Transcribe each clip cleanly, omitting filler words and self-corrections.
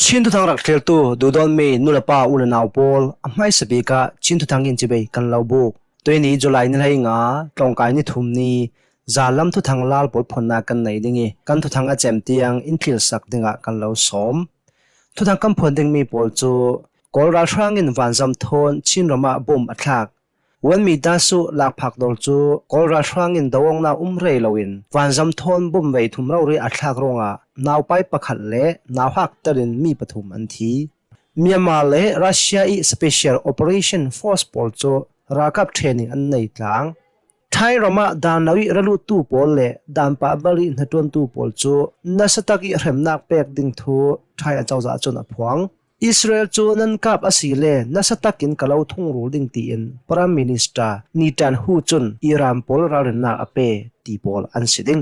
ชินทุทางรักเทลตูดูดอนเมนุลปาอุลนาวปอลไม่สเปกาชินทุทางอินจิเบกันลาวบุกตัวนี้จุลัยนี่ให้งาตรงกายนี่ทุ่มนี้จาลัมทุทางลาลปอดพนนากันไหนดิ่งกันทุทางอาเจมเตียงอินทิลสักดิ่งกันลาวสมทุทางกำพลดิ่งมีปอลจูกอลราช่างอินวันจำทนชินรมาบุมอัฐากวันมีดาสุลักผักดอลจูกอลราช่างอินดาวงนาเรลวินวันจำทนบุมไว้ทุ่มเราเรียอัฐากรงะนาวไปประคันเล่นาวหักตรินมีปฐุมอันทีเมียนมาเล่รัสเซียอีสเปเชียลโอเปอเรชั่นฟอร์สปอลโจรากับเทรนนิ่งอันในกลางไทยรมาดานนาวิระลุตูปอลเล่ดานปาบาลีนตวนตูปอลโจนัสตักิเรมนักเปกดิงทูไทยอันเจ้าจะจนอพวงอิสราเอลโจนั้นกับอาศิเลนัสตักินกล่าวทุ่งรูดิงตีนพระมินิสตานิตันฮูจุนอิรานปอลราเรนักอเปตีปอลอันสิดิง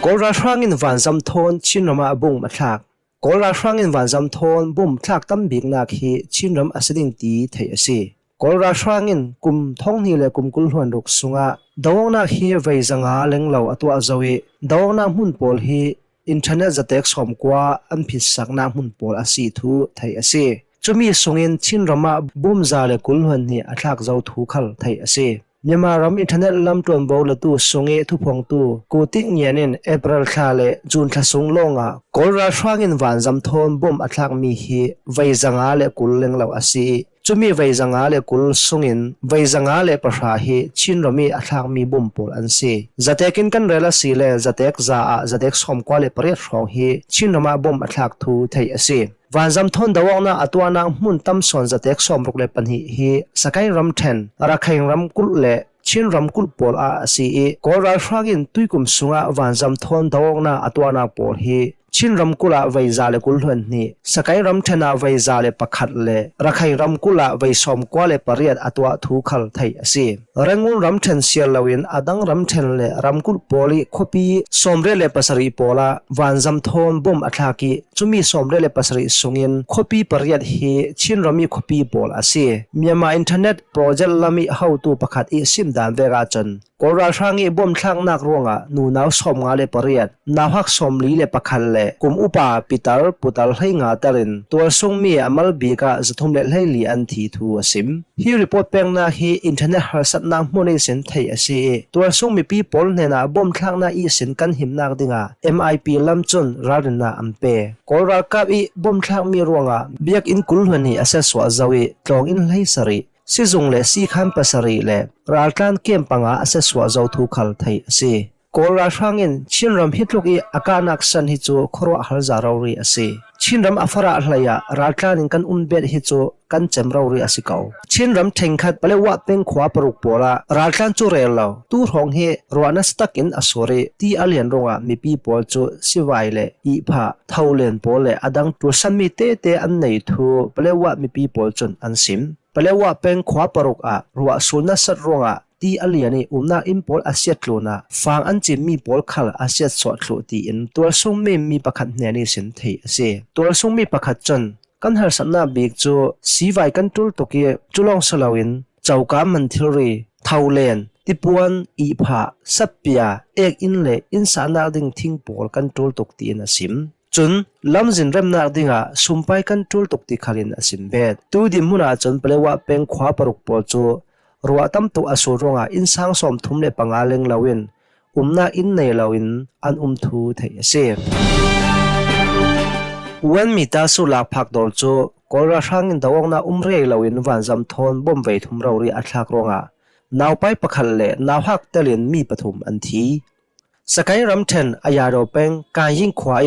กอลราช่างอินวันจำทนชินรมาบุ้งมาทักกอลราช่างอินวันจำทนบุ้มทักตั้มบิกนักฮีชินรมอสดิงตีไทยเสียกอลราช่างอินกุมท้องนี่เลยกุมกุลหวนรุกสุงะดาวนักฮีไว้จังหาเล็งเหล่าอตัวเจวิดาวนักหุ่นปอลฮีอินเทอร์เน็ตจะเต็กสมกว่าอันพิสักนักหุ่นปอลอาศิทูไทยเสียจะมีส่งอินชินรมาบุ้มจาเลกุลหวนนี่อัทักเจ้าทูขัลไทยเสียเมื่อมารัมอินเทอร์เน็ตลำตวนบอลตูสงเอทุพงตูกูติกเนียนินเอเปรลคาเลจูนทสงลงอ่ะกอลราช่างอินวันจำทนบ่มอัทักมีฮีไว้จังอาเลกุลเลงเหล่าอาศิจะมีไว้จังอาเลกุลสงอินไว้จังอาเลประชาฮีชินรมีอัทักมีบ่มปอลอันซีจะเตกินกันเรลสีเลจะเตกจ้าจะเตกสมกว่าเลเปรียชองฮีชินรมาบ่มอัทักทูไทยอาศิวันจำทนดาวนาอตัวนางมุนตั้มสอนจะเตกสมรุกเลปันฮีสกายรัมเทนรักแห่งรัมกุลเลชินรำกุลปอลอาซีเอกอลราช่างอินตุยกุมสุงะวันจำทนดาวนาอตัวนาปอลฮีชินรำกุลาไว้จาเลกุลหวนนี่สกายรำเทนาไว้จาเลปักขัดเลรักให้รำกุลาไว้สมกว่าเลปริยัดอตัวทูขัลไทยซีเร่งงุนรำเทนเสียลวินอดังรำเทนเลรำกุลปอลีคบีสมเรเลปัสรีปอลาวันจำทนบ่มอัฐากีจุมีสมเรเลปัสรีสุงินคบีปริยัดฮีชินรำมีคบีปอลอาซีเมียมาอินเทอร์เน็ตโปรเจกต์ลามีเฮาตูปักขัดอีซิมดานเวราจันกอลราช่างอิบ่มทักนักรวงะนูนาวสมงาเลปริยัดนาวหักสมลีเลปักขัดเลกุมอุปาปิตาร์ปุตาลให้งาตารินตัวทรงมีอามัลบีกาจะทุ่มเล็ดให้ลีอันทีทัวซิมฮีรีพอร์ตเป็นนาฮีอินเทอร์เน็ตหาสัตนักมุนีสินไทยเสียตัวทรงมีปีปอลเนนาบ่มทักนาอีสินกันหิมนักดิงา MIP ลำจุนราดินาอัมเปกอลรากับอีบ่มทักมีรวงะเบียกอินกุลหัวนี่อาศัยสวาจาวิตรงอินไลสรีสิจงเลสีขันปัสรีเลรัลกันเกมปังอาอาศัยสวาจาวทุขัลไทยเสียกอลราช่างอินชินรำฮิตลูกอีอาการนักสันฮิจูครัวฮัลจารารีอาศัยชินรำอัฟราอัลายะรัลกันกันเบ็ดฮิจูกันเจมรารีอาศัยเขาชินรำเทงขัดเปลวะเป็นขวาปรุกปอละรัลกันจูเรลลาวตูรองเฮรวานัสตักอินอสวรีที่อาเลียนรงะมีปีปอลจูสิวายเลอีพาเท่าเลนปอลเลอดังตัวสันมีเตเตอันไหนทูเปลวะมีปีปอลจุนอันซิมเปลว่าเป็นขวาปรุกอะรัวสุนัสรงะที่อเลียนี่นาอิมพอลอาเซียตโลนะฟังอันจิมีพอลคัลอาเซียตสอดโลตีอินตัวทรงมีประคัดเนนิสินเทเสตัวทรงมีประคัดจนกันหาสันนาบิกจูสีไวกันตุลตกีจุลองสลาวินเจ้ากามันทิรีเท่าเลนติปวนอีพาสับเปียเอกอินเลอินสานาดิงทิ้งพอลกันตุลตกตีนะสิมจนลำจินเริ่มนักดิ่งสุมไปกันทุลตกติขารินอสิมเบดตูดิมุนาจนเปลว่าเป็นขวาปรุกปอจูรัวตั้มตัวอสุรงอินสังสมทุมเลปังอาเลงลาวินนาอินในลาวินอันทูเทเซวันมีตาสุลักพักดอลจูกอลราช่างอินดาวนาเรลาวินวันจำทนบ่มเวทุมเรารีอัตลักรงนาวไปประคันเลนาวหักเตลินมีปฐุมอันทีสกายรัมเทนอายาโรเป็งการยิงขวา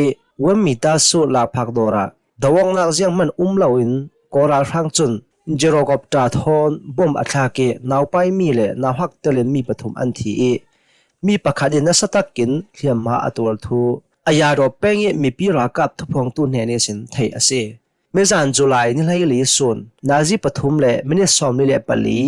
วันมีตาสุลาพักดอระดาวนักเสียงมันลาวินกอราช่างจุนเจโรกอบตาทอนบ่มอัฐาเกนาวไปมีเลนาวหักเตลินมีปฐุมอันทีมีประคดินสตักกินเขียมมาอตัวทูอายาโรเป็งมีปีรักับทุพงตุนเฮเนสินไทยเสเมื่อจันจุไลนี่ให้ลีส่วนนาจิปฐุมเลมินิสอมลีเลปลี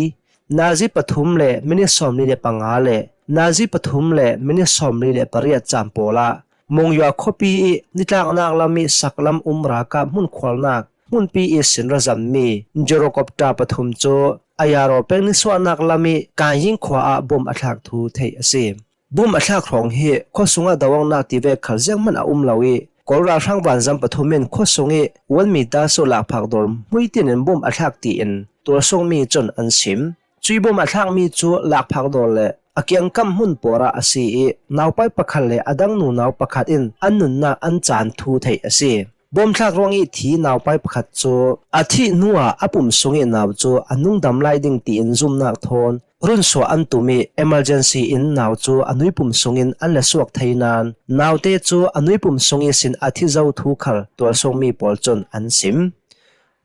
นาจิปฐุมเลมินิสอมลีเลปังอาเลนาจิปฐุมเลมินิสอมลีเลปริยัดจามโปลามงยาคบีนิตากนักลามีสักลำรากับมุนควลนักมุนปีสินระจัมมีเจโรกอบตาปฐุมโจอายาโรเป็งนิสวานักลามีการยิงขวาบ่มอัฐากทูเทเสบุมอัฐากของเฮข้อสุงะดาวนาติเวขัลเจียงมันลาวี กอลราช่างวันจำปฐุมเมนโคสงเอวันมีตาโซลากผักดอมมุยตินบ่มอัทากตีนตัวทรงมีจนอันสิมจุยบ่มอัทากมีจูลากผักดอลเลอาเกียงกำหุ่นปอระอสีนาวไปประคันเลอดังนูนาวประคัดอินอันนุนนาอันจานทูไทยอสีบ่มทักรวงอีทีนาวไปประคัดโจอาทินัวอปุ่มสงเอนาวโจอันนุ่งดำไลดิ่งตีนซุ่มนักทนรุ่นสวอันตุมี emergency in นาวโจอันนุยปุ่มสงอินอันละสวกไทยนานนาวเตโจอันนุยปุ่มสงอิสินอาทิเจ้าทูคัลตัวทรงมีปอลจนอันสิม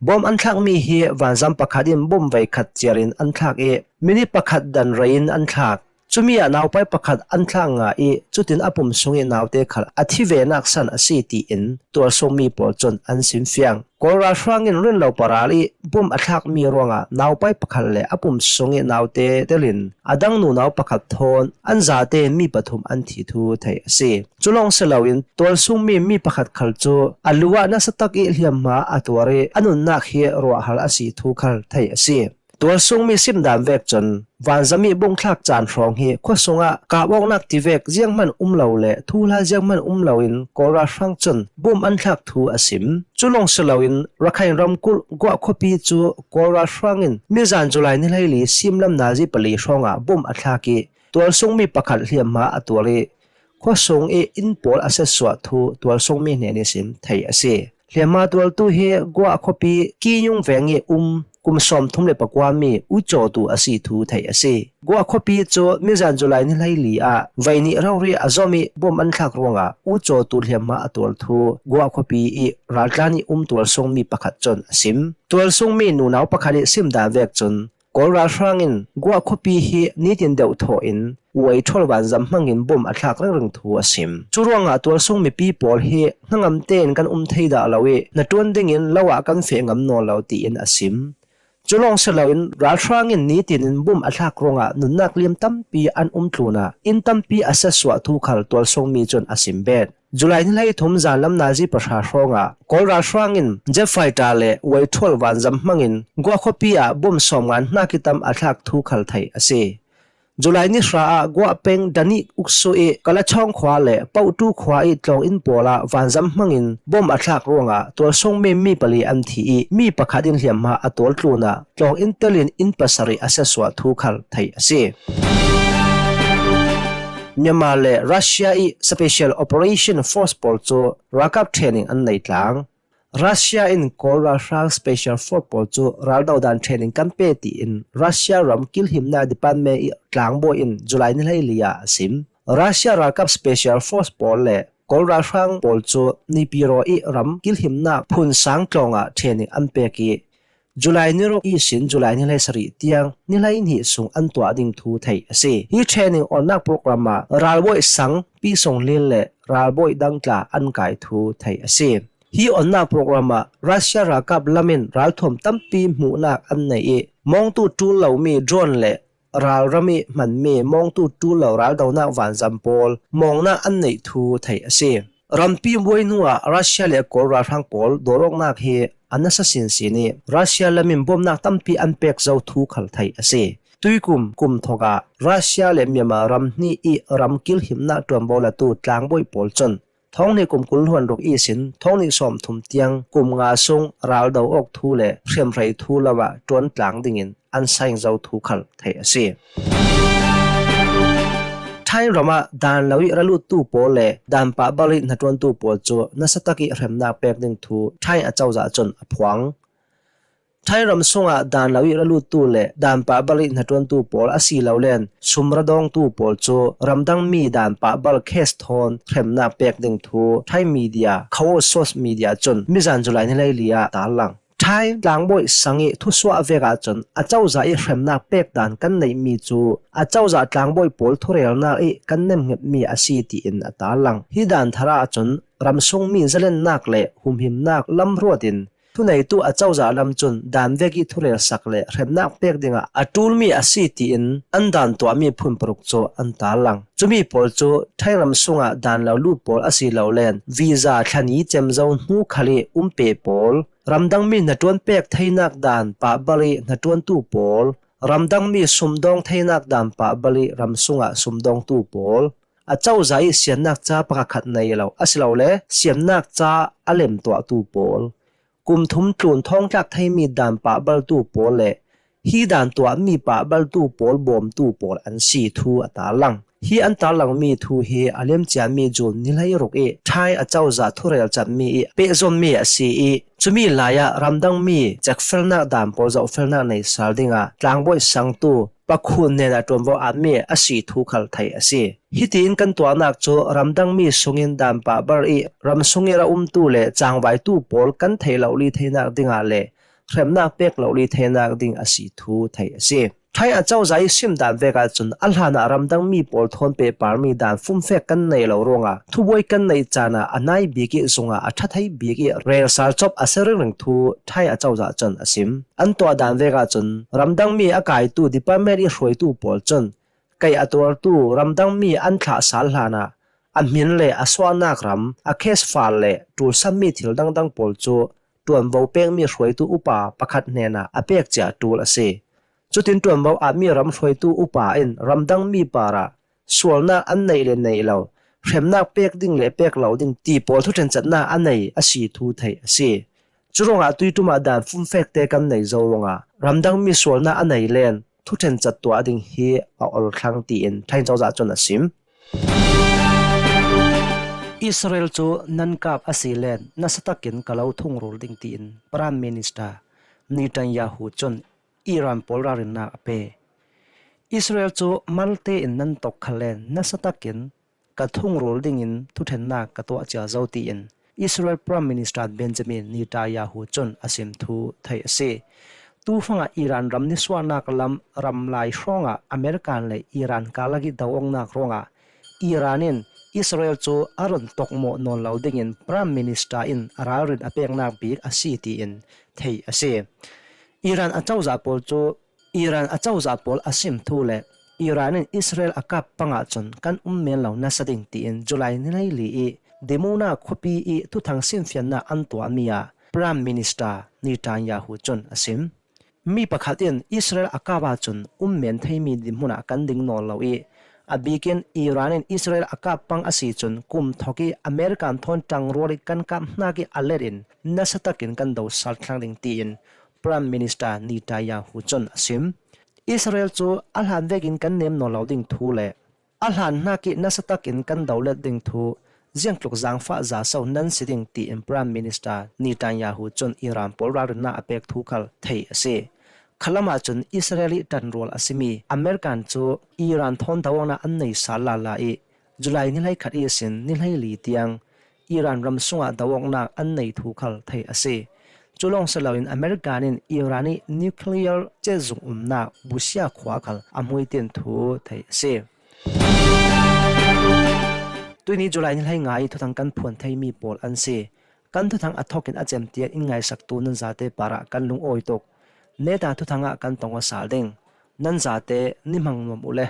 บ่มอันทักมีเฮวันจำประคัดอินบ่มไว้ขัดเจริญอันทักมินิประคัดดันเรนอันทักจุมีนาวไปประคัดอันทางจุดินอปุ่มสงเอนาวเตคัลอธิเวนักสันอสีตีอินตัวทรงมีปอลจนอันสิมเฟียงกอลราช่างเงินเรื่องเราปราลีปุ่มอัทากมีรวงนาวไปประคัดเลยอปุ่มสงเอนาวเตเดลินอดังนูนาวประคัดทนอันจาเตมีปฐุมอันทิทูไทยสีจุลองเสลาวินตัวทรงมีประคัดขัลจูอัลลัวนัสตักอิเลียมมาอัตัวเรอนุนนักเฮรัวฮัลอสีทูคัลไทยสีตัวทรงมีซิมดามเวกจนวันจะมีบ่งทักจานฟองเฮข้อทรงกาบอกนักที่เวกเจียงมันเหลาเลทูลาเจียงมันเหลาอินกอราช่างจนบ่มอันทักทูอสิมจุลงเสลาอินรักให้รำกุลกว่าคบีจูกอราช่างอินมีจานจุไลนี่เลยซิมลำนาจิปลีช่องบ่มอัทากีตัวทรงมีประคัดเลียมมาอัตัวเรข้อทรงอินปอลอเซสวทูตัวทรงมีเนนิสิมไทยอเซเลียมมาตัวตู้เฮกว่าคบีกียุงแวงกุมสมทุมเลปกวามีอุจตูอสีทูไทยอสีกัวคบีโจมิจันจุไลนี่ไลลีไวนี่เราเรียอจอมีบ่มันทักรวงอุจตูเลียมาตัวทูกัวคบีรัลลานีตัวทรงมีประคัดจนสิมตัวทรงมีนูนาวประคัดสิมดาเวกจนกอลราช่างอินกัวคบีฮีนี่ตินเดวโทอินไว้ทอลวันจำมังอินบ่มอัทากเรื่องทัวสิมจุรวงตัวทรงมีปีปอลเฮนั่งอำเต้นกันไทยดาลาเวนัดวันดิ่งอินละวะกันเฟงนอลาวตีอินอสิมจุลองเสลาอินรัลช่างอินนี้ตินบุมอัทากรงนุนนักเลียมตั้มปีอันตรูนาอินตั้มปีอาศัยสวะทุขัลตัวทรงมีจนอสิมเบดจุลัยนี่ไล่ทมจานลำนาจีประชาชงกอลรัลช่างอินเจฟไฟตาเลไว้ทวลวันจำมังอินกัวขบีบุมสมงานนักกิตามอัทากทุขัลไทยอเซจุลัยนี่สระกัวเป็งดันิอุกโซกละช่องขวาเลเป้าตู้ขวาตรงอินปอลาวันจำมังอินบ่มอัทากรวงตัวทรงมีปลีอันทีมีประคัดินเหียมมาอัตัวตรูนาตรงอินเตลินอินปัสริอาเซสวะทุขัลไทยอเซเมียนมาเลรัสเซียSpecial Operation Force ปอลโจรักกับเทรนนิ่งอันในหลังรัสเซียอินกอลราช่าง Special Force ปอลโจรัลดาวดันเทรนนิ่งกันเปตีอินรัสเซียรำกิลหิมนาดิปันเมย์หลังโบอินจุลัยนี่เลยลียาสิมรัสเซียรักกับ Special Force ปอลเลกอลราช่างปอลโจนิปิโรรำกิลหิมนาพุนสังตรงเทรนนิ่งอันเปกีจุลัยนี่รู้สินจุลัยนี่เลยสริเตียงนี่เลยนี่ส่งอันตัวดิ่งทูไทยสิฮีเทรนนิ่งออนนักโปรแกรมรัลโบยสังปีส่งเลี้ยเลรัลโบยดังกลาอันไกทูไทยสิฮีออนนักโปรแกรมรัสเซียรักกับลามินรัลทอมตั้มปีหมู่นักอันไหนมองตู้จูเหล่ามีโดรนเลรัลรามีมันมีมองตู้จูเหล่ารัลดาวนักวันจัมโปลมองนักอันไหนทูไทยสิรัมปีมวยนัวรัสเซียเลกอลราช่างโปลโดรกนักเฮอันนั้นสินสีนี้รัสเซียและมิมบ่มนักตั้มปีอันเป็กเจ้าทุกขัลไทยเสตุยกุมทการัสเซียและเมียนมารำนี่รำกิลหิมนักตัวบอลตูจางบ่อยปอลจนท้องในกุมกุลหวนรกสินท้องในสอมทุมเตียงกุมงาทรงรัลดาวออกทูเล่เชื่อมไรทูละวะจวนจางดิ่งินอันใส่เจ้าทุกขัลไทยเสไทยรมาดานลาวิรัลุตูโปเลดานปะบาลินหัดวันตูโปโจนัสตะกิเรมนาเป็กดิงทูไทยอาเจ้าจะจนอพวงไทยรำสงดานลาวิรัลุตูเลดานปะบาลินหัดวันตูโปลอาศีลาวเลนสุมระดองตูโปโจรำดังมีดานปะบาลเคสทอนเรมนาเป็กดิงทูไทยมีเดียเขาโซสมีเดียจนมิจันจุไลนี่เลยเลียตาลังไทยหลังบ่อยสังทุสวะเวกาจนอาเจ้าจะเรมนาเป็กดานกันในมีจูอาเจ้าจะหลังบ่อยปอลทุเรลนากันเนมเงียบมีอาศีตีอินตาลังฮิดานทาราจนรำสงมีเจเลนนักเล่หุมหิมนักลำรัวดินทุนในตัวอาเจ้าจะลำจนดานเวกิทุเรลสักเล่เรมนักเป็กดิงอาตูลมีอาศีตีอินอันดานตัวมีพุ่มปรุกโจอันตาลังจุมีปอลโจไทยรำสงดานเหล่าลูปอลอาศีเหล่าเลนวีซ่าทันีเจมเจ้าหูขลีเปปอลรำดังมีนัดวันเป็กไทยนักดานปะบาลีนัดวันตูปอลรำดังมีสมดองไทยนักดานปะบาลีรำสงสมดองตูปอล a chau zai siam nak cha pakhat nei lo asilo le siam nak cha alem to tu pol kum thum tlun thong tlak thai mi dan pa bal tu pol le hi dan to mi pa bal tu pol bom tu pol an si thu ata lang hi an ta lang mi thu hi alem cha mi jun nilai ruk e thai a chau za thurel chat mi e pe zom mi a si e chumi laya ramdang mi chak felna dan pol zo felna nei saldinga tlangboy sang tu pakhun ne na tombo ami asi thu khal thai ase hitin kan to nak cho ramdang mi sungin dan pa bar e ram sungera tu le changwai tu pol kan theilo li theina dinga le remna pek lo li theina ding asi thu thai ase thai a chau zai sim dan veka chun alhana ramdang mi pol thon pe parmi dan fum fek kan nei lo ronga thuboi kan nei chana anai biki zunga atha thai biki rel sal chop asereng thu thai a chau za chun asim an to dan veka chun ramdang mi akai tu department i hroi tu pol chun kai ator tu ramdang mi an thla sal hlana amin le aswanak ram a case fal le tur sammi thil dang dang pol chu tuan vo pek mi hroi tu upa pakhat nena apek cha tul ase chutin tuam bau ami ram hroi tu upa in ramdang mi para sualna an nei le nei lo hremnak pek ding le pek lo ding ti pol thu chen chatna an nei asi thu thai ase churonga tuituma dan fum fek te kan nei zolonga ramdang mi sualna an nei len thu chen chat to ding hi a ol thlang ti in thain chawza chon asim Israel chu nankap asilen nasatakin kalau thungrul ding ti in prime minister Netanyahu chon Iran polrarin na ape Israel chu malte in nan tok khalen nasatakin ka thungrul ding in thuthen na ka to cha zauti in Israel Prime Minister Benjamin Netanyahu chon asim thu thai ase tu fanga Iran ram ni swana kalam ram lai hronga American le Iran kalagi dawong na hronga Iranin Israel chu aron tokmo non lauding in Prime Minister in ararin apek na big asiti in thai ase Iran achauza pol chu Iran achauza pol asim thu le Iranin Israel akap panga chon kan men lo na sading ti in July ni lai li e demona khopi e tu thang sim fian na an to amia Prime Minister Netanyahu chon asim mi pakhatin Israel akaba chon men thaimi dimuna kan ding no lo e abiken Iranin Israel akap pang asi chon kum thoki American thon tang rori kan kam na ki alerin nasatakin kan do sal thlang ding ti in Prime Minister Netanyahu chon asim Israel chu alhan vekin kan nem no loading thu le alhan na ki nasatakin kan dawlet ding thu jiangtluk zangfa za so nan sitting ti in Prime Minister Netanyahu chon Iran polrar na apek thu khal thei ase khalama chun Israeli tan rol asimi American chu Iran thon dawana an nei sala la e July ni lai khat e sin ni lai li tiang Iran ram sunga dawong na an nei thu khal thei ase chulong salawin Americanin Irani nuclear chezung umna busia khwa khal amuiten thu thai se tuini July ni lai ngai thuthang kan phon thai mi pol an se kan thuthang athokin achem tia in ngai sak tu nan zate para kan lung oi tok neta thuthanga kan tonga saldeng nan zate nimang nom ule